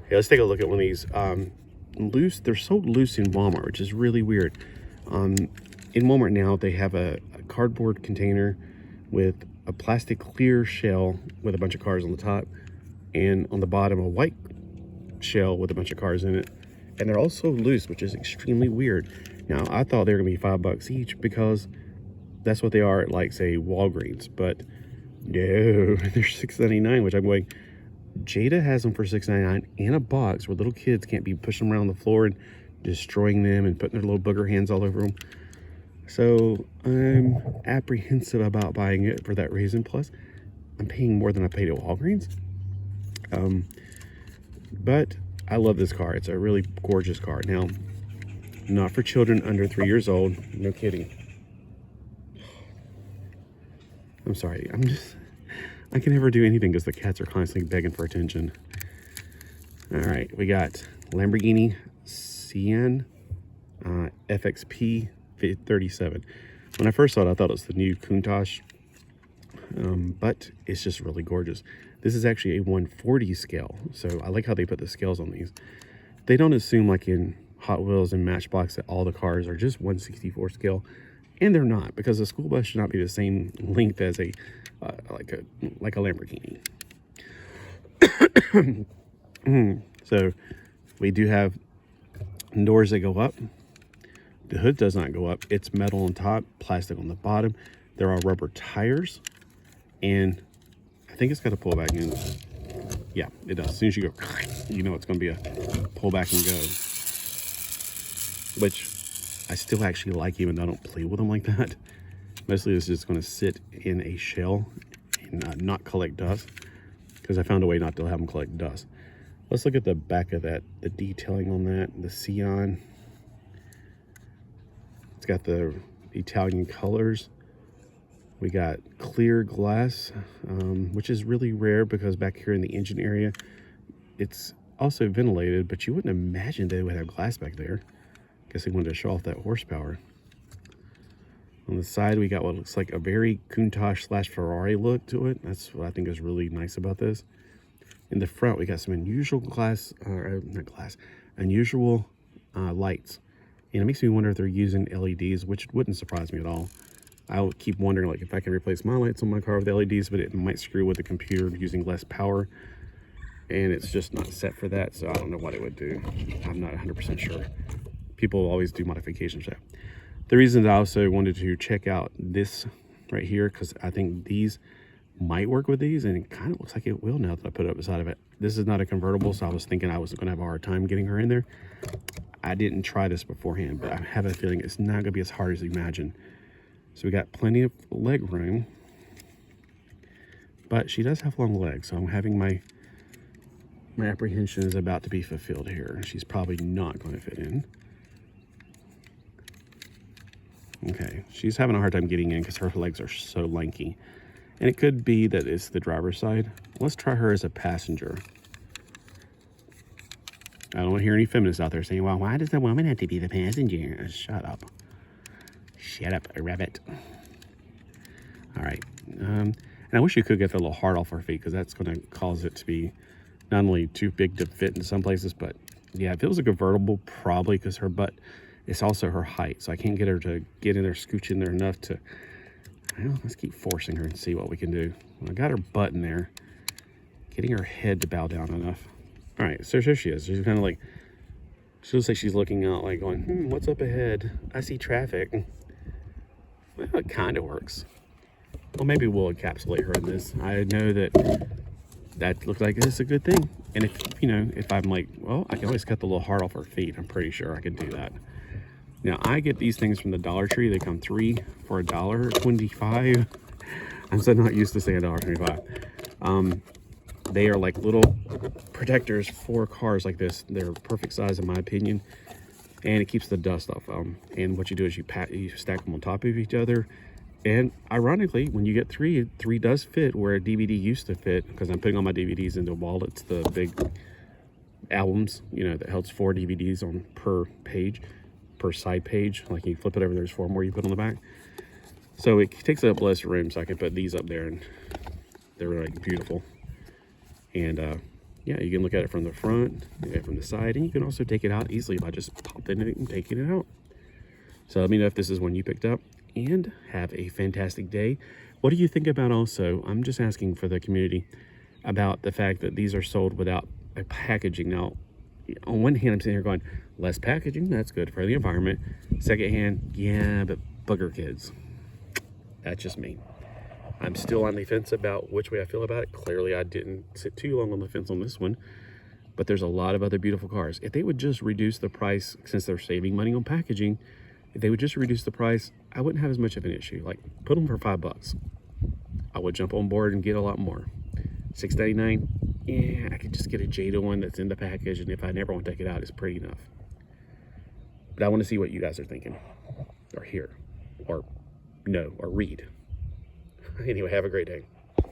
Yeah, let's take a look at one of these. Loose. They're so loose in Walmart, which is really weird. In Walmart now, they have a cardboard container with a plastic clear shell with a bunch of cars on the top, and on the bottom a white shell with a bunch of cars in it. And they're also loose, which is extremely weird. Now, I thought they were gonna be $5 each because that's what they are at, like, say, Walgreens, but no, they're $6.99, which I'm going, Jada has them for $6.99 in a box where little kids can't be pushing them around the floor and destroying them and putting their little booger hands all over them. So I'm apprehensive about buying it for that reason. Plus, I'm paying more than I paid at Walgreens. But I love this car. It's a really gorgeous car. Now, not for children under 3 years old. No kidding. I'm sorry. I can never do anything because the cats are constantly begging for attention. All right, we got Lamborghini Sion FXP 37. When I first saw it, I thought it was the new Countach, but it's just really gorgeous. This is actually a 140 scale, so I like how they put the scales on these. They don't assume, like in Hot Wheels and Matchbox, that all the cars are just 1/64 scale, and they're not, because a school bus should not be the same length as a like a Lamborghini. So we do have doors that go up. The hood does not go up. It's metal on top, plastic on the bottom. There are rubber tires, and I think it's got to pull back in. Yeah, it does. As soon as you go, you know it's going to be a pull back and go, which I still actually like, even though I don't play with them like that. Mostly it's just going to sit in a shell and not collect dust, because I found a way not to have them collect dust. Let's look at the back of that, the detailing on that, the Sion. It's got the Italian colors. We got clear glass, which is really rare because back here in the engine area, it's also ventilated, but you wouldn't imagine they would have glass back there. Guess they wanted to show off that horsepower. On the side, we got what looks like a very Countach / Ferrari look to it. That's what I think is really nice about this. In the front, we got some unusual unusual lights. And it makes me wonder if they're using LEDs, which wouldn't surprise me at all. I would keep wondering, like, if I can replace my lights on my car with LEDs, but it might screw with the computer using less power. And it's just not set for that, so I don't know what it would do. I'm not 100% sure. People always do modifications there. The reason I also wanted to check out this right here, because I think these might work with these, and it kind of looks like it will now that I put it up beside of it. This is not a convertible, so I was thinking I was going to have a hard time getting her in there. I didn't try this beforehand, but I have a feeling it's not going to be as hard as you imagine. So we got plenty of leg room, but she does have long legs, so I'm having my apprehension is about to be fulfilled here. She's probably not going to fit in. Okay, she's having a hard time getting in because her legs are so lanky. And it could be that it's the driver's side. Let's try her as a passenger. I don't want to hear any feminists out there saying, well, why does the woman have to be the passenger? Shut up. Shut up, rabbit. All right. And I wish you could get the little heart off her feet, because that's going to cause it to be not only too big to fit in some places, but yeah, if it was a convertible, probably, because her butt, it's also her height, so I can't get her to get in there, scooch in there enough to, well, let's keep forcing her and see what we can do. Well, I got her butt in there, getting her head to bow down enough. All right, so here she is. She's kind of like, she looks like she's looking out, like going, what's up ahead? I see traffic. Well, it kind of works. Well, maybe we'll encapsulate her in this. I know that looks like it's a good thing. And if, you know, if I'm like, well, I can always cut the little heart off her feet. I'm pretty sure I can do that. Now, I get these things from the Dollar Tree. They come 3 for $1.25. I'm so not used to saying $1.25. They are like little protectors for cars like this. They're perfect size, in my opinion. And it keeps the dust off them. And what you do is you stack them on top of each other. And ironically, when you get 3 does fit where a DVD used to fit, because I'm putting all my DVDs into wallets, the big albums, you know, that holds 4 DVDs on per page, per side page. Like you flip it over, there's 4 more you put on the back. So it takes up less room, so I can put these up there, and they're like beautiful. And Yeah, you can look at it from the front, look at it from the side, and you can also take it out easily by just popping it and taking it out. So let me know if this is one you picked up, and have a fantastic day. What do you think about also, I'm just asking for the community, about the fact that these are sold without a packaging. Now, on one hand, I'm sitting here going, less packaging, that's good for the environment. Second hand, yeah, but booger kids. That's just me. I'm still on the fence about which way I feel about it. Clearly, I didn't sit too long on the fence on this one, but there's a lot of other beautiful cars. If they would just reduce the price, since they're saving money on packaging, if they would just reduce the price, I wouldn't have as much of an issue. Like, put them for $5. I would jump on board and get a lot more. $6.99, yeah, I could just get a Jada one that's in the package, and if I never want to take it out, it's pretty enough. But I want to see what you guys are thinking, or hear, or know, or read. Anyway, have a great day.